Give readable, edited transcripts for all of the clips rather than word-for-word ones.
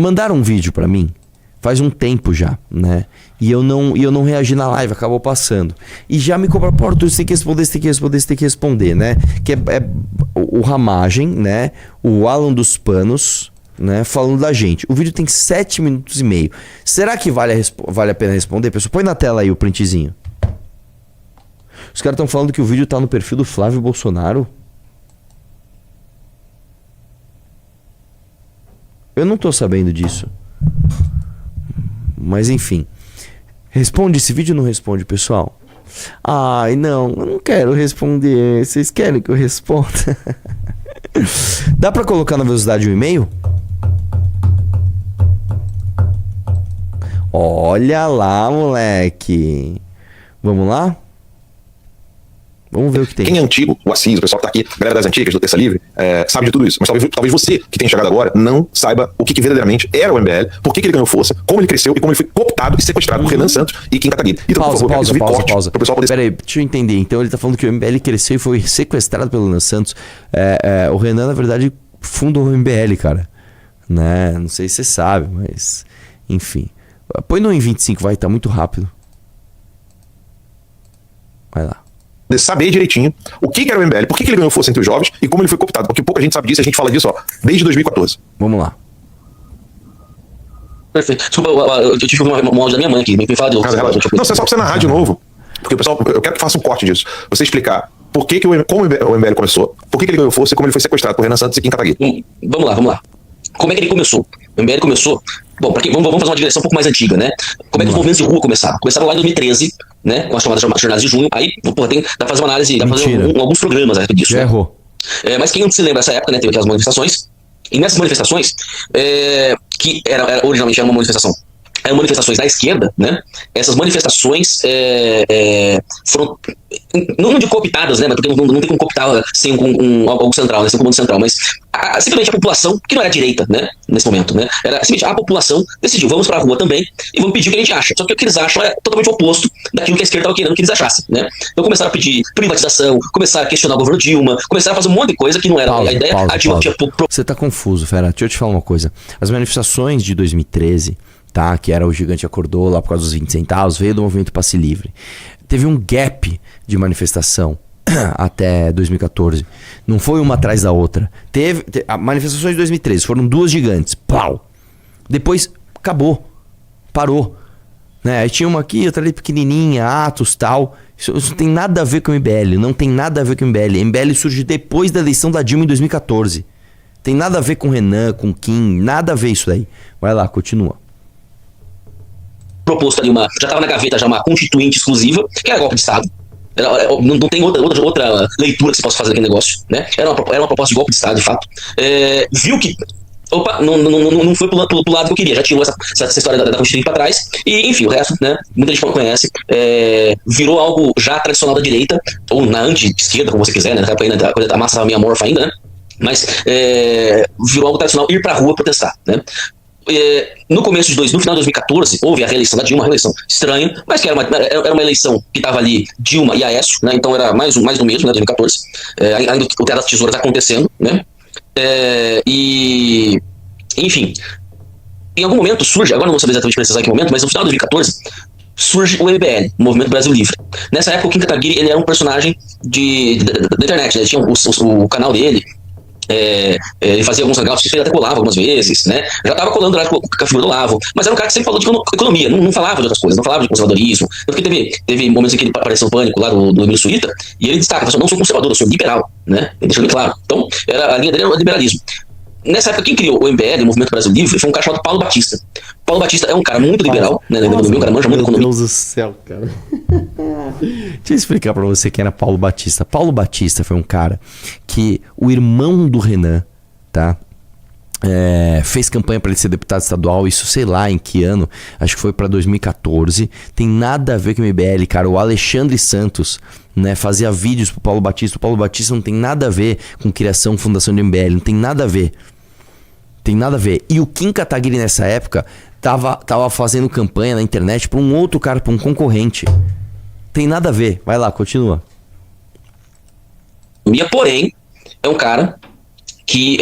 mandaram um vídeo pra mim faz um tempo já, né? E eu não reagi na live, acabou passando. E já me cobra, pô, Arthur, você tem que responder, você tem que responder, você tem que responder, né? Que é o Ramagem, né? O Alan dos Panos, né? Falando da gente. O vídeo tem 7 minutos e meio. Será que vale a pena responder? Pessoal, põe na tela aí o printzinho. Os caras estão falando que o vídeo tá no perfil do Flávio Bolsonaro. Eu não tô sabendo disso. Mas enfim. Responde esse vídeo ou não responde, pessoal? Ai, não, eu não quero responder. Vocês querem que eu responda? Dá pra colocar na velocidade o e-mail? Olha lá, moleque. Vamos lá? Vamos ver o que tem. Quem é antigo, o Assis, o pessoal que tá aqui, a galera das antigas, do Terça Livre, sabe de tudo isso. Mas talvez você, que tem chegado agora, não saiba o que verdadeiramente era o MBL, por que ele ganhou força, como ele cresceu e como ele foi cooptado e sequestrado por Renan Santos e Kim Kataguiri. Então, por favor, pausa. Pro pessoal poder... Peraí, deixa eu entender. Então ele tá falando que o MBL cresceu e foi sequestrado pelo Renan Santos. O Renan, na verdade, fundou o MBL, cara. Né? Não sei se você sabe, mas... Enfim. Põe no em 25, vai, tá muito rápido. Vai lá. Saber direitinho o que era o MBL, por que ele ganhou força entre os jovens e como ele foi cooptado, porque pouca gente sabe disso, a gente fala disso desde 2014. Vamos lá. Perfeito. Desculpa, eu tive uma áudio da minha mãe aqui, me fala de novo. Não, você só precisa narrar de novo, porque o pessoal, eu quero que faça um corte disso, você explicar como o MBL começou, por que ele ganhou força e como ele foi sequestrado por Renan Santos e Kim Kataguiri. Vamos lá. Como é que ele começou? O MBL começou... Bom, vamos fazer uma digressão um pouco mais antiga, né? Como é que os movimentos de rua começaram? Começaram lá em 2013, né? Com as chamadas jornadas de junho. Aí, dá pra fazer uma análise, dá pra fazer alguns programas a respeito disso. Já errou. Mas quem não se lembra dessa época, né? Teve aquelas manifestações. E nessas manifestações, que originalmente eram manifestações da esquerda, né? Essas manifestações foram, não de cooptadas, né? Porque não tem como cooptar sem algo central, né? Sem um comando central, mas simplesmente a população, que não era a direita, né? Nesse momento, né? Era simplesmente a população decidiu, vamos pra rua também e vamos pedir o que a gente acha. Só que o que eles acham é totalmente oposto daquilo que a esquerda estava querendo que eles achassem, né? Então começaram a pedir privatização, começaram a questionar o governo Dilma, começaram a fazer um monte de coisa que não era a ideia. A Dilma tinha... Você tá confuso, fera. Deixa eu te falar uma coisa. As manifestações de 2013... tá? Que era o Gigante Acordou lá por causa dos 20 centavos, veio do movimento Passe Livre. Teve um gap de manifestação até 2014. Não foi uma atrás da outra. Teve manifestações de 2013, foram duas gigantes. Pau! Depois acabou. Parou. Né? Aí tinha uma aqui, outra ali pequenininha, Atos, tal. Isso não tem nada a ver com o MBL. Não tem nada a ver com o MBL. MBL surge depois da eleição da Dilma em 2014. Tem nada a ver com o Renan, com o Kim. Nada a ver isso daí. Vai lá, continua. Proposto ali já estava na gaveta já uma constituinte exclusiva, que era golpe de Estado. Não tem outra leitura que se possa fazer daquele negócio, né? Era uma proposta de golpe de Estado, de fato. Viu que não foi pro lado que eu queria, já tinha essa história da constituinte para trás, e enfim, o resto, né? Muita gente conhece, virou algo já tradicional da direita, ou na anti-esquerda, como você quiser, né? A coisa da massa estava meio amorfa ainda, né? Mas virou algo tradicional ir pra rua protestar, né? No final de 2014, houve a reeleição da Dilma, uma reeleição estranha, mas que era uma eleição que estava ali Dilma e Aécio, né? Então era mais do mesmo, né? 2014, ainda o Teatro das Tesouras acontecendo, né? E enfim, em algum momento surge, agora não vou saber exatamente precisar em que momento, mas no final de 2014 surge o MBL, o Movimento Brasil Livre. Nessa época o Kim Kataguiri, ele era um personagem da internet, né? Ele tinha o canal dele. Ele fazia alguns hangouts, ele até colava algumas vezes, né? Já tava colando lá com a figura do Olavo, mas era um cara que sempre falou de economia, não falava de outras coisas, não falava de conservadorismo. Tanto que teve momentos em que ele apareceu no Pânico lá do Emílio Suíta, e ele destaca: eu não sou conservador, eu sou liberal, né? Ele deixou bem claro. Então, a linha dele era o liberalismo. Nessa época, quem criou o MBL, o Movimento Brasil Livre, foi um cara chamado Paulo Batista. Paulo Batista é um cara muito liberal, né? Um cara manja muito economia. Meu Deus do céu, cara. Deixa eu explicar pra você quem era Paulo Batista. Paulo Batista foi um cara que o irmão do Renan, tá? Fez campanha para ele ser deputado estadual, isso sei lá em que ano, acho que foi para 2014. Tem nada a ver com o MBL, cara. O Alexandre Santos, né, fazia vídeos pro Paulo Batista. O Paulo Batista não tem nada a ver com criação, fundação de MBL, não tem nada a ver. Tem nada a ver. E o Kim Kataguiri nessa época tava fazendo campanha na internet pra um outro cara, pra um concorrente. Tem nada a ver. Vai lá, continua. Porém, é um cara que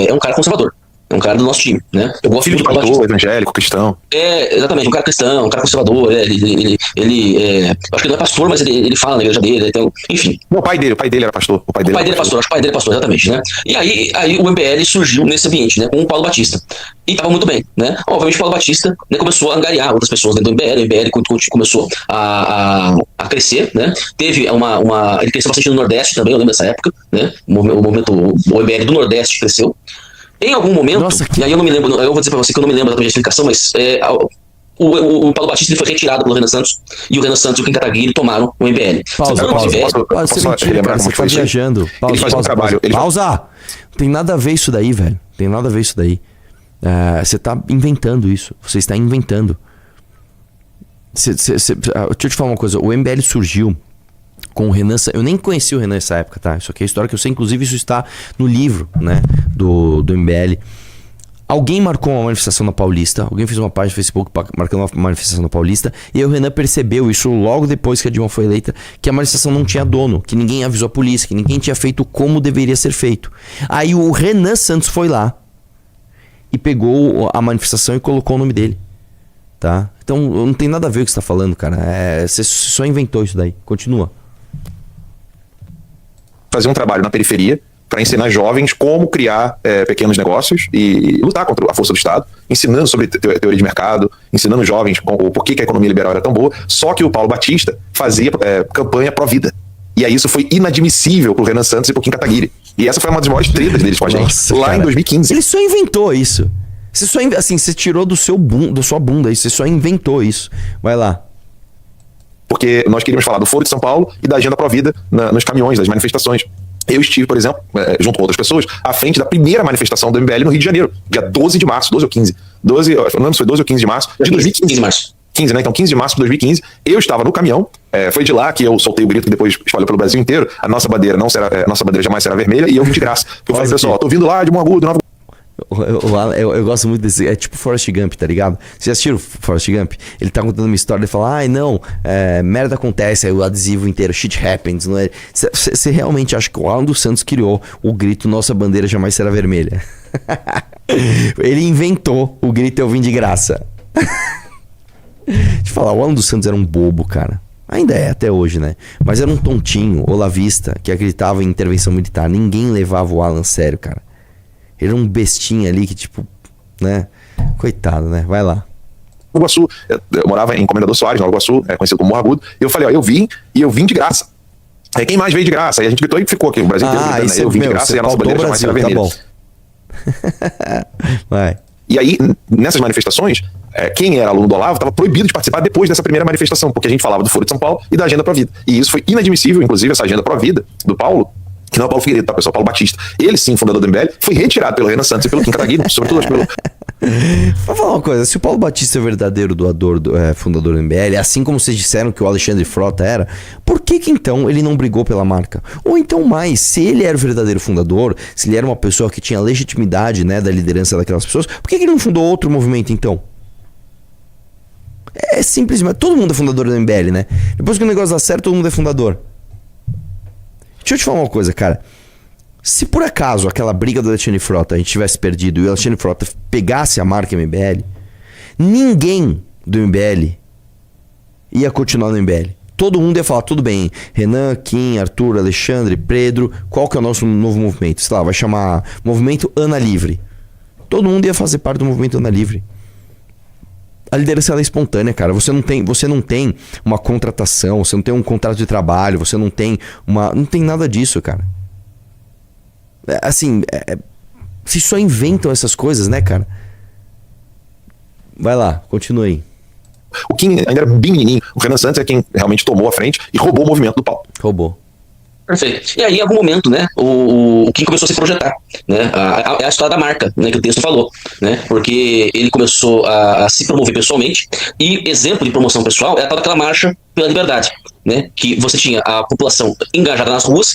é um cara conservador, É um cara do nosso time, né? Eu gosto Filho de muito do Paulo pastor, Batista. evangélico, cristão. Exatamente, um cara cristão, um cara conservador, acho que ele não é pastor, mas ele fala na igreja dele, então, enfim. Não, o pai dele era pastor. O pai dele É pastor, acho que o pai dele é pastor, exatamente, né? E aí o MBL surgiu nesse ambiente, né? Com o Paulo Batista. E tava muito bem, né? Obviamente o Paulo Batista, né, começou a angariar outras pessoas dentro do MBL, o MBL começou a crescer, né? Teve ele cresceu bastante no Nordeste também, eu lembro dessa época, né? O MBL do Nordeste cresceu. Em algum momento, Nossa, e aí eu não me lembro, eu vou dizer pra você que eu não me lembro da explicação, mas o Paulo Batista ele foi retirado pelo Renan Santos, e o Renan Santos e o Kim Kataguiri tomaram o MBL. Pausa. Você mentira, cara, você tá viajando. Ele faz um trabalho. Pausa! Não tem nada a ver isso daí, velho. Tem nada a ver isso daí. Você tá inventando isso. Você está inventando. Deixa eu te falar uma coisa. O MBL surgiu com o Renan. Eu nem conheci o Renan nessa época, tá? Isso aqui é história que eu sei. Inclusive, isso está no livro, né? Do MBL. Alguém marcou uma manifestação na Paulista. Alguém fez uma página no Facebook marcando uma manifestação na Paulista. E aí o Renan percebeu isso logo depois que a Dilma foi eleita, que a manifestação não tinha dono, que ninguém avisou a polícia, que ninguém tinha feito como deveria ser feito. Aí o Renan Santos foi lá e pegou a manifestação e colocou o nome dele. Tá? Então não tem nada a ver com o que você tá falando, cara. Você só inventou isso daí. Continua. Fazer um trabalho na periferia para ensinar jovens como criar pequenos negócios e lutar contra a força do Estado, ensinando sobre teoria de mercado, ensinando jovens o porquê que a economia liberal era tão boa. Só que o Paulo Batista fazia campanha pró-vida. E aí isso foi inadmissível pro Renan Santos e pro Kim Kataguiri. E essa foi uma das maiores tretas deles com a gente. Nossa, lá cara, em 2015. Ele só inventou isso. Você tirou da sua bunda isso. Você só inventou isso. Vai lá. Porque nós queríamos falar do Foro de São Paulo e da Agenda Pró-Vida nos caminhões, das manifestações. Eu estive, por exemplo, junto com outras pessoas, à frente da primeira manifestação do MBL no Rio de Janeiro, dia 12 de março, 12 ou 15. Eu não lembro se foi 12 ou 15 de março de 2015. 15 de março. 15, né? Então, 15 de março de 2015, eu estava no caminhão, foi de lá que eu soltei o grito que depois espalhou pelo Brasil inteiro, a nossa bandeira jamais será vermelha, e eu vim de graça. Porque eu falei, pessoal, tô vindo lá de Mongagudo, Nova... Eu gosto muito desse. É tipo Forrest Gump, tá ligado? Vocês já assistiram Forrest Gump? Ele tá contando uma história e fala: ai não, merda acontece, aí o adesivo inteiro, shit happens. Você realmente acha que o Alan dos Santos criou o grito nossa bandeira jamais será vermelha? Ele inventou o grito eu vim de graça. Deixa eu falar, o Alan dos Santos era um bobo, cara. Ainda é, até hoje, né? Mas era um tontinho, olavista, que acreditava em intervenção militar. Ninguém levava o Alan a sério, cara. Ele era um bestinha ali que, tipo, né? Coitado, né? Vai lá. Nova Iguaçu, eu morava em Comendador Soares, Nova Iguaçu, conhecido como Morro Agudo, e eu falei, ó, eu vim de graça. Aí quem mais veio de graça? Aí a gente gritou e ficou aqui, o Brasil inteiro gritando, eu vim de graça e a nossa bandeira jamais será vermelha. Tá bom. Vai. E aí, nessas manifestações, quem era aluno do Olavo estava proibido de participar depois dessa primeira manifestação, porque a gente falava do Foro de São Paulo e da Agenda Pró-Vida. E isso foi inadmissível, inclusive, essa Agenda Pró-Vida do Paulo, que não é o Paulo Figueiredo, tá, pessoal? Paulo Batista. Ele, sim, fundador do MBL, foi retirado pelo Renan Santos e pelo Kim Kataguiri, sobretudo pelo... Vou falar uma coisa, se o Paulo Batista é o verdadeiro doador, fundador do MBL, assim como vocês disseram que o Alexandre Frota era, por que então ele não brigou pela marca? Ou então mais, se ele era o verdadeiro fundador, se ele era uma pessoa que tinha legitimidade, né, da liderança daquelas pessoas, por que ele não fundou outro movimento então? É simplesmente, todo mundo é fundador do MBL, né? Depois que o negócio dá certo, todo mundo é fundador. Deixa eu te falar uma coisa, cara. Se por acaso aquela briga do Alexandre Frota a gente tivesse perdido e o Alexandre Frota pegasse a marca MBL, ninguém do MBL ia continuar no MBL. Todo mundo ia falar, tudo bem, Renan, Kim, Arthur, Alexandre, Pedro, qual que é o nosso novo movimento? Sei lá, vai chamar Movimento Ana Livre. Todo mundo ia fazer parte do Movimento Ana Livre. A liderança ela é espontânea, cara. Você não tem uma contratação, você não tem um contrato de trabalho, você não tem uma... Não tem nada disso, cara. Vocês só inventam essas coisas, né, cara? Vai lá, continue aí. O Kim ainda era bem menininho. O Renan Santos é quem realmente tomou a frente e roubou o movimento do Paulo. Roubou. Perfeito. E aí, em algum momento, né, o Kim começou a se projetar, né, a história da marca, né, que o texto falou, né, porque ele começou a se promover pessoalmente, e exemplo de promoção pessoal é a tal daquela marcha pela liberdade, né, que você tinha a população engajada nas ruas,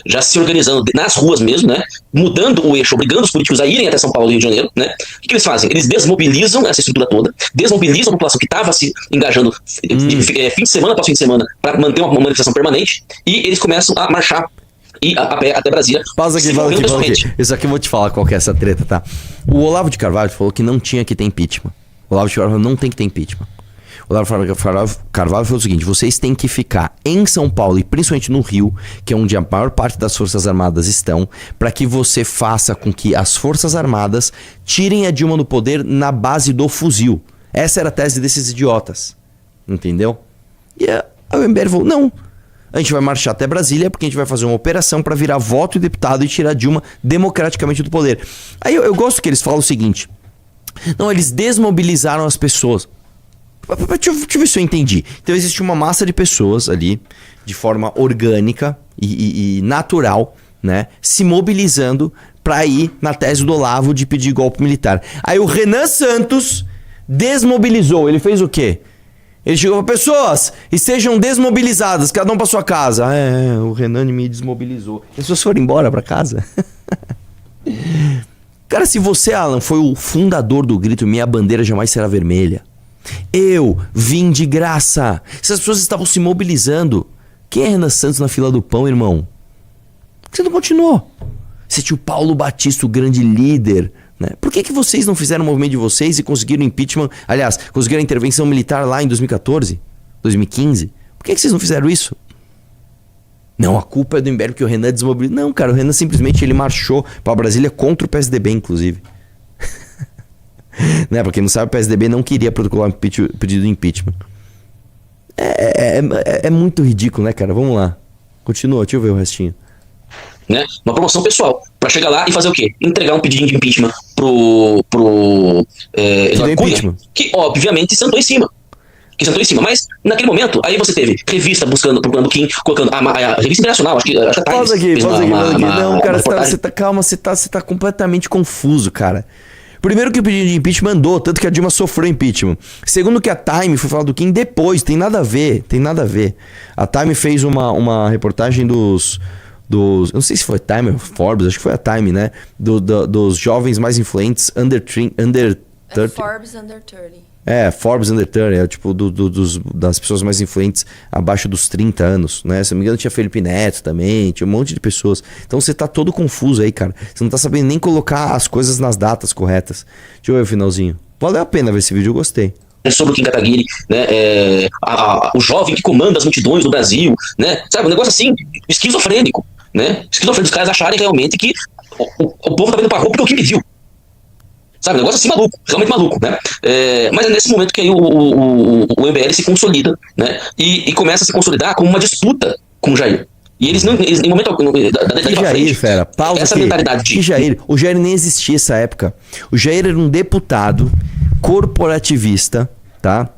já se organizando nas ruas mesmo, né, mudando o eixo, obrigando os políticos a irem até São Paulo e Rio de Janeiro, né. O que eles fazem? Eles desmobilizam essa estrutura toda, desmobilizam a população que estava se engajando fim de semana após fim de semana para manter uma manifestação permanente, e eles começam a marchar ir a pé até Brasília. Pausa aqui, pausa aqui, pausa aqui. Isso aqui eu vou te falar qual que é essa treta, tá? O Olavo de Carvalho falou que não tinha que ter impeachment. O Olavo de Carvalho não tem que ter impeachment. O Olavo de Carvalho falou o seguinte: vocês têm que ficar em São Paulo e principalmente no Rio, que é onde a maior parte das Forças Armadas estão, para que você faça com que as Forças Armadas tirem a Dilma do poder na base do fuzil. Essa era a tese desses idiotas. Entendeu? E a MBL falou: não. A gente vai marchar até Brasília porque a gente vai fazer uma operação para virar voto e deputado e tirar Dilma democraticamente do poder. Aí eu gosto que eles falam o seguinte: não, eles desmobilizaram as pessoas. Deixa eu ver se eu entendi. Então existe uma massa de pessoas ali, de forma orgânica e natural, né, se mobilizando para ir na tese do Olavo de pedir golpe militar. Aí o Renan Santos desmobilizou. Ele fez o quê? Ele chegou para pessoas, estejam desmobilizadas, cada um para sua casa. O Renan me desmobilizou. As pessoas foram embora para casa. Cara, se você, Alan, foi o fundador do grito "Minha bandeira jamais será vermelha", eu vim de graça. Se as pessoas estavam se mobilizando, quem é Renan Santos na fila do pão, irmão? Por que você não continuou? Você tinha o Paulo Batista, o grande líder, né? Por que vocês não fizeram o movimento de vocês e conseguiram impeachment? Aliás, conseguiram a intervenção militar lá em 2014, 2015? Por que vocês não fizeram isso? Não, a culpa é do MBL porque o Renan desmobilizou. Não, cara, o Renan simplesmente ele marchou para Brasília contra o PSDB, inclusive. Né? Pra quem não sabe, o PSDB não queria protocolar um pedido de impeachment. É muito ridículo, né, cara? Vamos lá. Continua, deixa eu ver o restinho. Né? Uma promoção pessoal. Pra chegar lá e fazer o quê? Entregar um pedido de impeachment pro Eduardo Cunha, que obviamente sentou em cima. Mas naquele momento, aí você teve revista procurando Kim, colocando a revista internacional, acho que a Times. Pausa aqui. Não, cara, você tá completamente confuso, cara. Primeiro que o pedido de impeachment andou, tanto que a Dilma sofreu impeachment. Segundo que a Time foi falar do Kim depois, tem nada a ver. A Time fez uma reportagem dos eu não sei se foi Time ou Forbes, acho que foi a Time, né? Dos jovens mais influentes under 30. Forbes Under 30. Forbes Under 30, tipo das pessoas mais influentes abaixo dos 30 anos, né? Se não me engano tinha Felipe Neto também, tinha um monte de pessoas. Então você tá todo confuso aí, cara. Você não tá sabendo nem colocar as coisas nas datas corretas. Deixa eu ver o finalzinho. Valeu a pena ver esse vídeo, eu gostei. Sobre o Kim Kataguiri, né? O jovem que comanda as multidões do Brasil, né? Sabe, um negócio assim, esquizofrênico, né? Esquizofrênico, os caras acharem realmente que o povo tá vendo pra rua porque o Kim pediu. Sabe, um negócio assim maluco, realmente maluco, né? Mas é nesse momento que aí o MBL se consolida, né? E começa a se consolidar como uma disputa com o Jair. E eles não, em momento algum, da Jair, fera, pausa essa aqui. mentalidade de... O Jair nem existia nessa época. O Jair era um deputado corporativista, tá?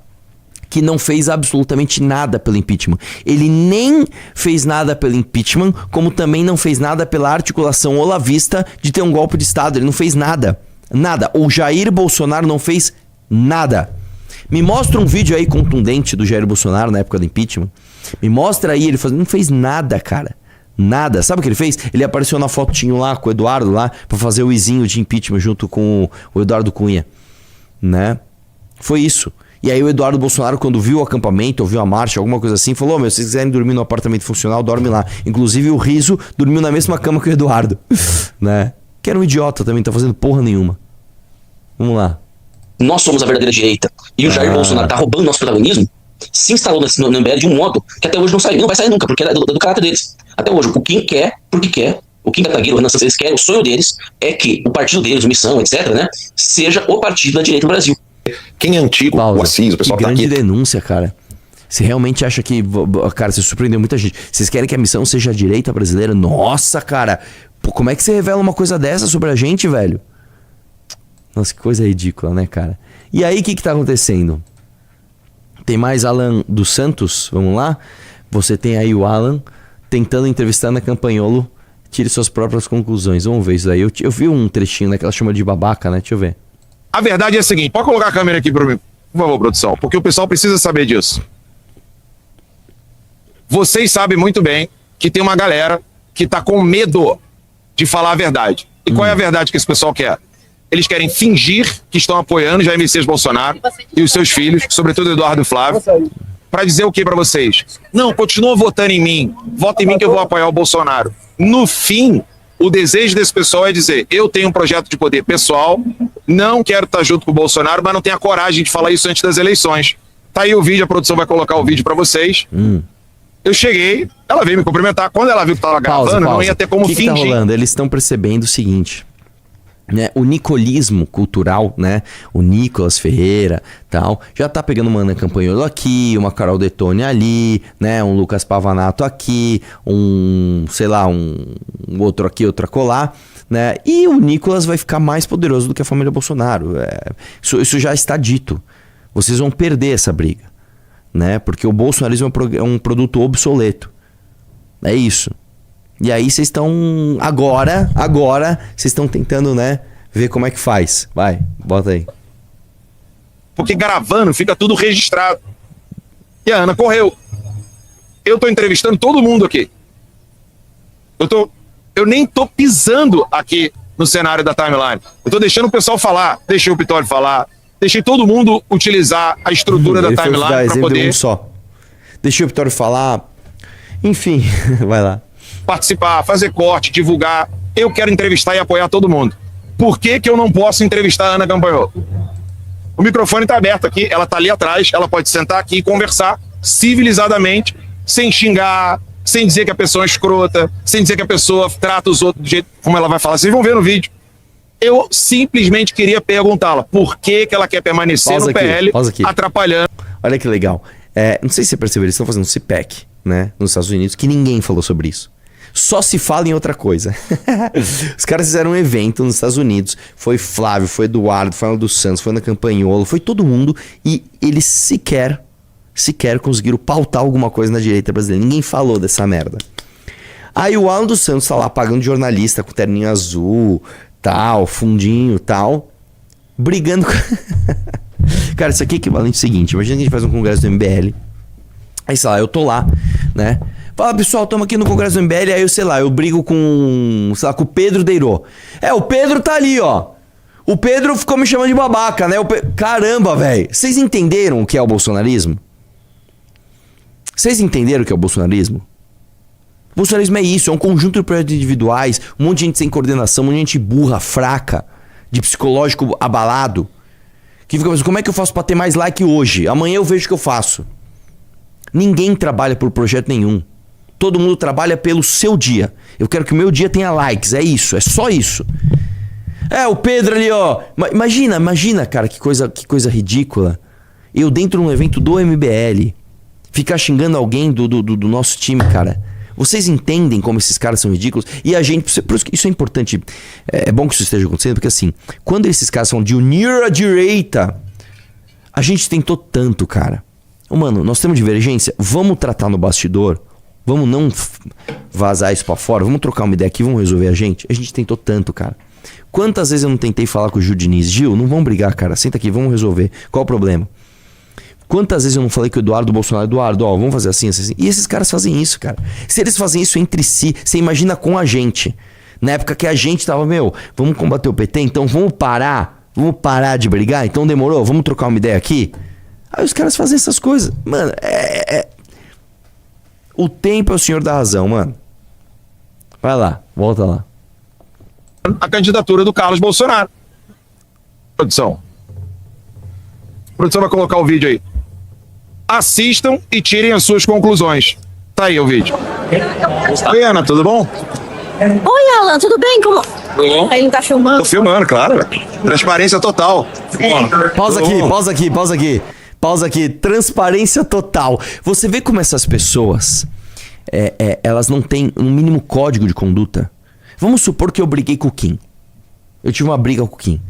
Que não fez absolutamente nada pelo impeachment. Ele nem fez nada pelo impeachment, como também não fez nada pela articulação olavista de ter um golpe de Estado. Ele não fez nada. Nada. O Jair Bolsonaro não fez nada. Me mostra um vídeo aí contundente do Jair Bolsonaro na época do impeachment. Me mostra aí ele fazendo. Não fez nada, cara. Nada. Sabe o que ele fez? Ele apareceu na fotinho lá com o Eduardo lá pra fazer o izinho de impeachment junto com o Eduardo Cunha, né? Foi isso. E aí o Eduardo Bolsonaro, quando viu o acampamento, ouviu a marcha, alguma coisa assim, falou: se vocês quiserem dormir no apartamento funcional, dorme lá. Inclusive o Riso dormiu na mesma cama que o Eduardo, né? Que era um idiota também, não tá fazendo porra nenhuma. Vamos lá. Nós somos a verdadeira direita. E o Jair Bolsonaro tá roubando nosso protagonismo. Se instalou no MBL de um modo que até hoje não saiu. Não vai sair nunca, porque é do caráter deles. Até hoje, o Kim quer, porque quer. O Kim Kataguiri, o Renan Santos, eles querem. O sonho deles é que o partido deles, Missão, etc., né? Seja o partido da direita no Brasil. Quem é antigo, o Assis, o pessoal que tá aqui. grande denúncia, cara. Você realmente acha que... Cara, você surpreendeu muita gente. Vocês querem que a Missão seja a direita brasileira? Nossa, cara. Pô, como é que você revela uma coisa dessa sobre a gente, velho? Nossa, que coisa ridícula, né, cara? E aí, o que tá acontecendo? Tem mais Alan dos Santos, vamos lá? Você tem aí o Alan tentando entrevistar na Campanholo. Tire suas próprias conclusões. Vamos ver isso daí. Eu vi um trechinho, né, que ela chama de babaca, né? Deixa eu ver. A verdade é a seguinte, pode colocar a câmera aqui pra mim, por favor, produção, porque o pessoal precisa saber disso. Vocês sabem muito bem que tem uma galera que tá com medo de falar a verdade. E qual é a verdade que esse pessoal quer? Eles querem fingir que estão apoiando Jair Messias Bolsonaro e os seus filhos, sobretudo Eduardo e Flávio, pra dizer o que pra vocês? Não, continua votando em mim. Vota em mim que eu vou apoiar o Bolsonaro. No fim, o desejo desse pessoal é dizer, eu tenho um projeto de poder pessoal, não quero estar junto com o Bolsonaro, mas não tenho a coragem de falar isso antes das eleições. Tá aí o vídeo, a produção vai colocar o vídeo pra vocês. Eu cheguei, ela veio me cumprimentar. Quando ela viu que tava gravando, não ia ter como que fingir. O que tá rolando? Eles estão percebendo o seguinte, né? O nicolismo cultural, né? O Nicolas Ferreira, tal, já tá pegando uma Ana Campanholo aqui, uma Carol Detone ali, né? Um Lucas Pavanato aqui, sei lá, um outro aqui, outro acolá, né? E o Nicolas vai ficar mais poderoso do que a família Bolsonaro. Isso já está dito. Vocês vão perder essa briga, né? Porque o bolsonarismo é um produto obsoleto. É isso. E aí vocês estão... Agora, vocês estão tentando, né? Ver como é que faz. Vai, bota aí. Porque gravando fica tudo registrado. E a Ana correu. Eu tô entrevistando todo mundo aqui. Eu nem tô pisando aqui no cenário da timeline. Eu tô deixando o pessoal falar. Deixei o Pitório falar. Deixei todo mundo utilizar a estrutura da timeline para poder... só. Deixei o Pitório falar. Enfim, vai lá. Participar, fazer corte, divulgar. Eu quero entrevistar e apoiar todo mundo. Por que que eu não posso entrevistar a Ana Campanholo? O microfone tá aberto aqui, ela tá ali atrás, ela pode sentar aqui e conversar civilizadamente, sem xingar, sem dizer que a pessoa é escrota, sem dizer que a pessoa trata os outros do jeito como ela vai falar. Vocês vão ver no vídeo. Eu simplesmente queria perguntá-la por que que ela quer permanecer no PL, atrapalhando. Olha que legal. Não sei se você percebeu, eles estão fazendo um CPEC, né, nos Estados Unidos, que ninguém falou sobre isso. Só se fala em outra coisa. Os caras fizeram um evento nos Estados Unidos. Foi Flávio, foi Eduardo, foi Ana dos Santos, foi Ana Campanholo, foi todo mundo. E eles sequer conseguiram pautar alguma coisa na direita brasileira. Ninguém falou dessa merda. Aí o Alan dos Santos tá lá pagando jornalista com terninho azul, tal, fundinho, tal, brigando com... Cara, isso aqui é equivalente ao seguinte. Imagina que a gente faz um congresso do MBL. Aí, sei lá, eu tô lá, né? Fala, pessoal, estamos aqui no Congresso do MBL. Aí, eu brigo com, sei lá, com o Pedro Deirô. O Pedro tá ali, ó. O Pedro ficou me chamando de babaca, né? Caramba, velho. Vocês entenderam o que é o bolsonarismo? Vocês entenderam o que é o bolsonarismo? O bolsonarismo é isso, é um conjunto de projetos individuais, um monte de gente sem coordenação, um monte de gente burra, fraca, de psicológico abalado, que fica pensando, como é que eu faço pra ter mais like hoje? Amanhã eu vejo o que eu faço. Ninguém trabalha por projeto nenhum. Todo mundo trabalha pelo seu dia. Eu quero que o meu dia tenha likes, é isso, é só isso. O Pedro ali, ó. Imagina, cara, que coisa ridícula. Eu dentro de um evento do MBL, ficar xingando alguém do nosso time, cara. Vocês entendem como esses caras são ridículos? E a gente, por isso é importante, é bom que isso esteja acontecendo, porque assim, quando esses caras falam de unir a direita, a gente tentou tanto, cara. Mano, nós temos divergência, vamos tratar no bastidor, vamos não vazar isso pra fora, vamos trocar uma ideia aqui, vamos resolver a gente tentou tanto, cara. Quantas vezes eu não tentei falar com o Gil Diniz? Gil, não vamos brigar, cara, senta aqui, vamos resolver. Qual o problema? Quantas vezes eu não falei com o Eduardo Bolsonaro, Eduardo, ó, vamos fazer assim, assim, assim. E esses caras fazem isso, cara. Se eles fazem isso entre si, você imagina com a gente. Na época que a gente tava, vamos combater o PT, então vamos parar de brigar, então demorou, vamos trocar uma ideia aqui. Aí os caras fazem essas coisas. Mano, o tempo é o senhor da razão, mano. Vai lá, volta lá. A candidatura do Carlos Bolsonaro. Produção. A produção vai colocar o vídeo aí. Assistam e tirem as suas conclusões. Tá aí o vídeo. Oi, Ana, tudo bom? Oi, Alan, tudo bem? Como... Aí ele tá filmando? Tô filmando, claro. Transparência total. Pausa aqui. Transparência total. Você vê como essas pessoas, elas não têm um mínimo código de conduta. Vamos supor que eu briguei com o Kim. Eu tive uma briga com o Kim.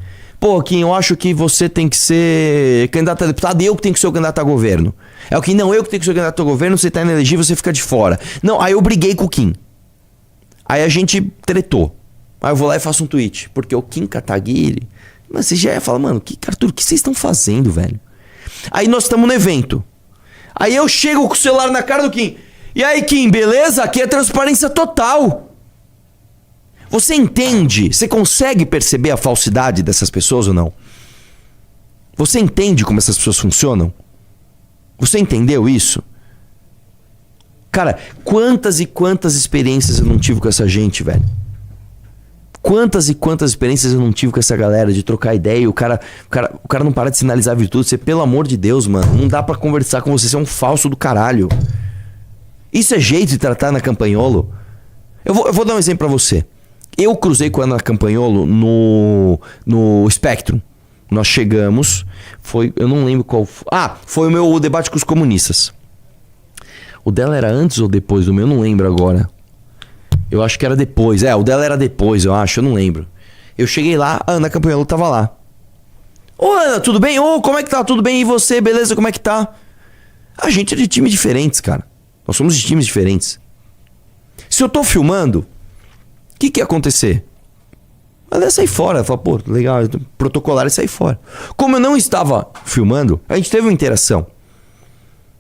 Pô, Kim, eu acho que você tem que ser candidato a deputado e eu que tenho que ser o candidato a governo. O Kim, não, eu que tenho que ser o candidato a governo, você tá inelegível, você fica de fora. Não, aí eu briguei com o Kim. Aí a gente tretou. Aí eu vou lá e faço um tweet. Porque o Kim Kataguiri... Mas você já ia falar, mano, Arthur, o que vocês estão fazendo, velho? Aí nós estamos no evento. Aí eu chego com o celular na cara do Kim. E aí, Kim, beleza? Aqui é transparência total. Você entende? Você consegue perceber a falsidade dessas pessoas ou não? Você entende como essas pessoas funcionam? Você entendeu isso? Cara, quantas e quantas experiências eu não tive com essa gente, velho? Quantas e quantas experiências eu não tive com essa galera de trocar ideia e o cara não para de sinalizar virtude. Você, pelo amor de Deus, mano, não dá pra conversar com você, você é um falso do caralho. Isso é jeito de tratar Ana Campagnolo? Eu vou dar um exemplo pra você. Eu cruzei com a Ana Campagnolo no Spectrum. Nós chegamos, eu não lembro qual foi. Foi o meu debate com os comunistas. O dela era antes ou depois do meu? Eu não lembro agora. Eu acho que era depois. O dela era depois, eu acho. Eu não lembro. Eu cheguei lá, a Ana Campagnolo tava lá. Ô, Ana, tudo bem? Ô, como é que tá? Tudo bem? E você? Beleza? Como é que tá? A gente é de times diferentes, cara. Nós somos de times diferentes. Se eu tô filmando, o que ia acontecer? Ela ia sair fora. Ela fala, pô, legal, protocolar e sair fora. Como eu não estava filmando, a gente teve uma interação.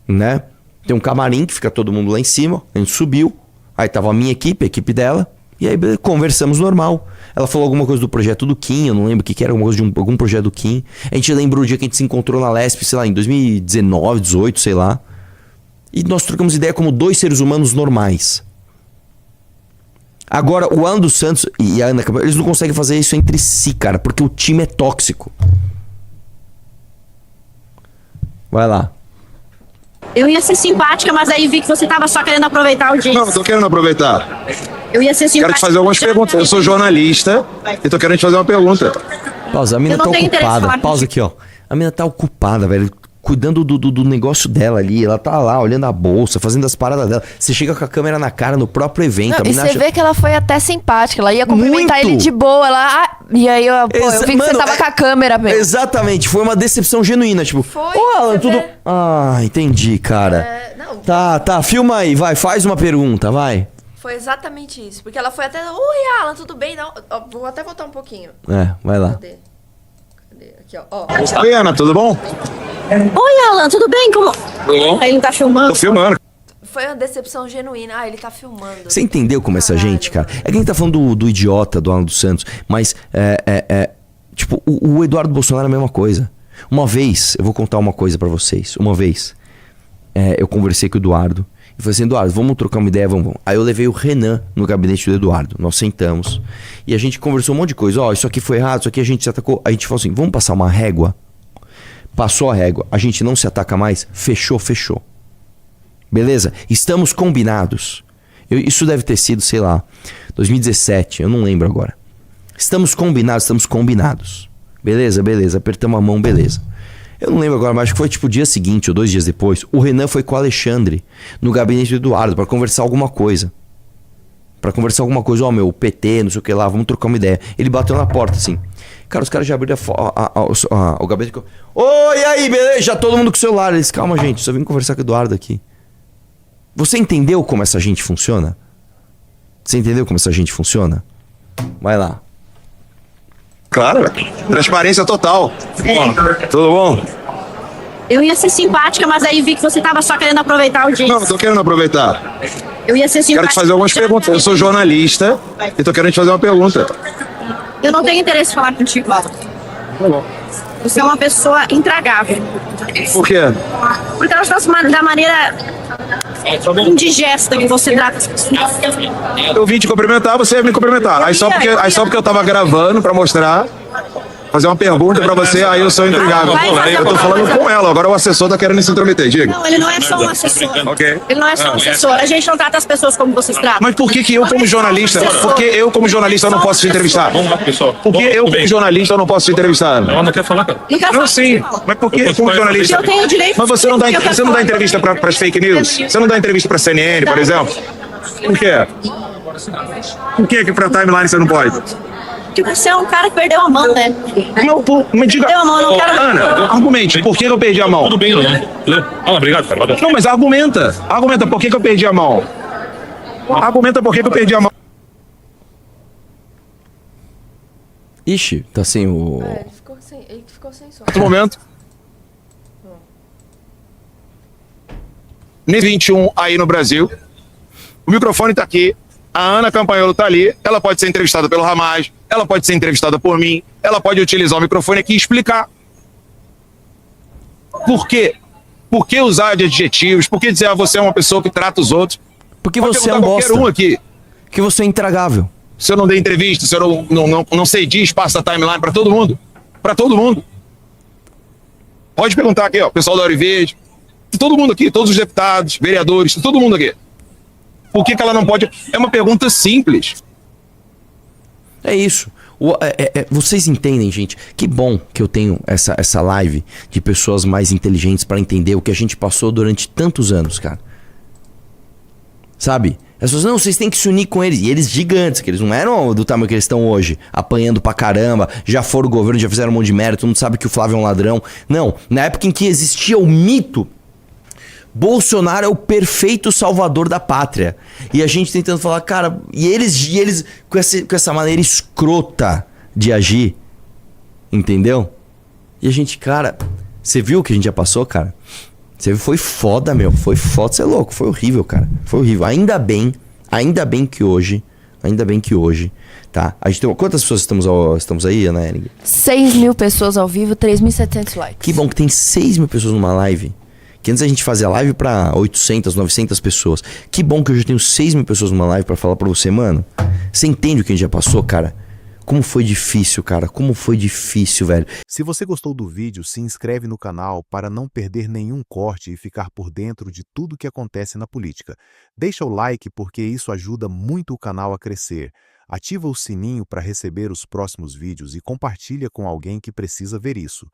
Né? Tem um camarim que fica todo mundo lá em cima. A gente subiu. Aí tava a minha equipe, a equipe dela. E aí conversamos normal. Ela falou alguma coisa do projeto do Kim. Eu não lembro o que era, alguma coisa de algum projeto do Kim. A gente lembrou o dia que a gente se encontrou na Lesp, sei lá, em 2019, 18, sei lá. E nós trocamos ideia como dois seres humanos normais. Agora, o Alan dos Santos e a Ana Campagnolo, eles não conseguem fazer isso entre si, cara. Porque o time é tóxico. Vai lá. Eu ia ser simpática, mas aí vi que você tava só querendo aproveitar o dia. Não, tô querendo aproveitar. Eu ia ser simpática. Quero te fazer algumas perguntas. Eu sou jornalista e tô querendo te fazer uma pergunta. Pausa, a mina Eu não tá tenho interesse em ocupada. falar Pausa aqui, ó. A mina tá ocupada, velho. Cuidando do negócio dela ali. Ela tá lá, olhando a bolsa, fazendo as paradas dela. Você chega com a câmera na cara no próprio evento. Não, e você vê que ela foi até simpática. Ela ia cumprimentar Muito. ele de boa. E aí eu vi que Mano, você tava com a câmera mesmo. Exatamente. Foi uma decepção genuína. Tipo, Foi, ô Alan, você tudo... vê. Entendi, cara. Não, Tá, filma aí, vai. Faz uma pergunta, vai. foi exatamente isso. Porque ela foi até. Oi, Alan, tudo bem? Não, ó, vou até voltar um pouquinho. Vai lá. Cadê? Aqui, ó. Oi, Ana, tudo bom? Oi, Alan, tudo bem? Como... Aí ele tá filmando. Tô filmando. Foi uma decepção genuína. Ele tá filmando. Você entendeu como essa Caralho, gente, cara? mano. É que a gente tá falando do idiota, do Alan dos Santos, mas tipo, o Eduardo Bolsonaro é a mesma coisa. Uma vez, eu vou contar uma coisa pra vocês. Uma vez, eu conversei com o Eduardo e falei assim, Eduardo, vamos trocar uma ideia, vamos. Aí eu levei o Renan no gabinete do Eduardo. Nós sentamos e a gente conversou um monte de coisa. Isso aqui foi errado, isso aqui a gente se atacou. A gente falou assim, vamos passar uma régua? Passou a régua, a gente não se ataca mais? Fechou. Beleza? Estamos combinados. Isso deve ter sido, sei lá, 2017, eu não lembro agora. Estamos combinados. Beleza, apertamos a mão, beleza. Eu não lembro agora, mas acho que foi tipo o dia seguinte ou 2 dias depois. O Renan foi com o Alexandre no gabinete do Eduardo pra conversar alguma coisa. O PT, não sei o que lá, vamos trocar uma ideia. Ele bateu na porta assim. Cara, os caras já abriram o gabinete. Oi, e aí, beleza? Já todo mundo com o celular. Eles, calma, gente, só vim conversar com o Eduardo aqui. Você entendeu como essa gente funciona? Vai lá. Claro, transparência total. Tudo bom? Eu ia ser simpática, mas aí vi que você tava só querendo aproveitar o dia. Não, tô querendo aproveitar. Eu ia ser simpática. Quero te fazer algumas perguntas. Eu sou jornalista e tô querendo te fazer uma pergunta. Eu não tenho interesse em falar contigo, Alan. Tá bom. Você é uma pessoa intragável. Por quê? Por causa da maneira indigesta que você trata as pessoas. Eu vim te cumprimentar, você ia me cumprimentar. Aí só porque eu tava gravando pra mostrar, fazer uma pergunta pra você, aí eu sou intrigável. Eu tô falando com ela, agora o assessor tá querendo se intrometer, diga. Não, ele não é só um assessor. Ok. Ele não é só um assessor. A gente não trata as pessoas como vocês tratam. Mas por que eu como jornalista, não posso te entrevistar? Vamos lá, pessoal. Por que eu como jornalista não posso te entrevistar? Ela não quer falar, cara. Não quero Não, falar sim. contigo, não. Mas por que eu como jornalista? Eu tenho direito. Mas você não dá Eu quero entrevista falar. para as fake news? Você não dá entrevista para CNN, por exemplo? Por quê? Por que pra timeline você não pode? Porque você é um cara que perdeu a mão, né? Não, me diga. Perdeu a mão, eu não quero. Ana, argumente, por que eu perdi a mão? Tudo bem, né? Obrigado, cara. Valeu. Não, mas argumenta. Argumenta por que eu perdi a mão. Argumenta por que eu perdi a mão. Ixi, tá sem o... Ele ficou sem som. No momento. 21 aí no Brasil. O microfone tá aqui. A Ana Campagnolo tá ali. Ela pode ser entrevistada pelo Hamas. Ela pode ser entrevistada por mim. Ela pode utilizar o microfone aqui e explicar. Por quê? Por que usar de adjetivos? Por que dizer, você é uma pessoa que trata os outros? Porque Pode você é um perguntar bosta. qualquer um aqui. Porque você é intragável. Se eu não dei entrevista, se eu não sei dias, passa a timeline para todo mundo. Para todo mundo. Pode perguntar aqui, ó, pessoal da Ouro Verde. Todo mundo aqui, todos os deputados, vereadores, todo mundo aqui. Por que ela não pode? É uma pergunta simples. É isso. Vocês entendem, gente? Que bom que eu tenho essa live de pessoas mais inteligentes pra entender o que a gente passou durante tantos anos, cara. Sabe? As pessoas, não, vocês têm que se unir com eles. E eles gigantes, que eles não eram do tamanho que eles estão hoje, apanhando pra caramba, já foram o governo, já fizeram um monte de merda, todo mundo sabe que o Flávio é um ladrão. Não, na época em que existia o mito, Bolsonaro é o perfeito salvador da pátria. E a gente tentando falar, cara, e eles com essa maneira escrota de agir, entendeu? E a gente, cara, você viu o que a gente já passou, cara? Você viu, foi foda, meu, foi foda, você é louco, foi horrível, cara, foi horrível. Ainda bem que hoje, tá? A gente tem, quantas pessoas estamos aí, Ana Ering? 6.000 pessoas ao vivo, 3.700 likes. Que bom que tem 6.000 pessoas numa live. Que antes a gente fazia live pra 800, 900 pessoas. Que bom que hoje eu tenho 6.000 pessoas numa live pra falar pra você, mano. Você entende o que a gente já passou, cara? Como foi difícil, cara. Como foi difícil, velho. Se você gostou do vídeo, se inscreve no canal para não perder nenhum corte e ficar por dentro de tudo que acontece na política. Deixa o like porque isso ajuda muito o canal a crescer. Ativa o sininho para receber os próximos vídeos e compartilha com alguém que precisa ver isso.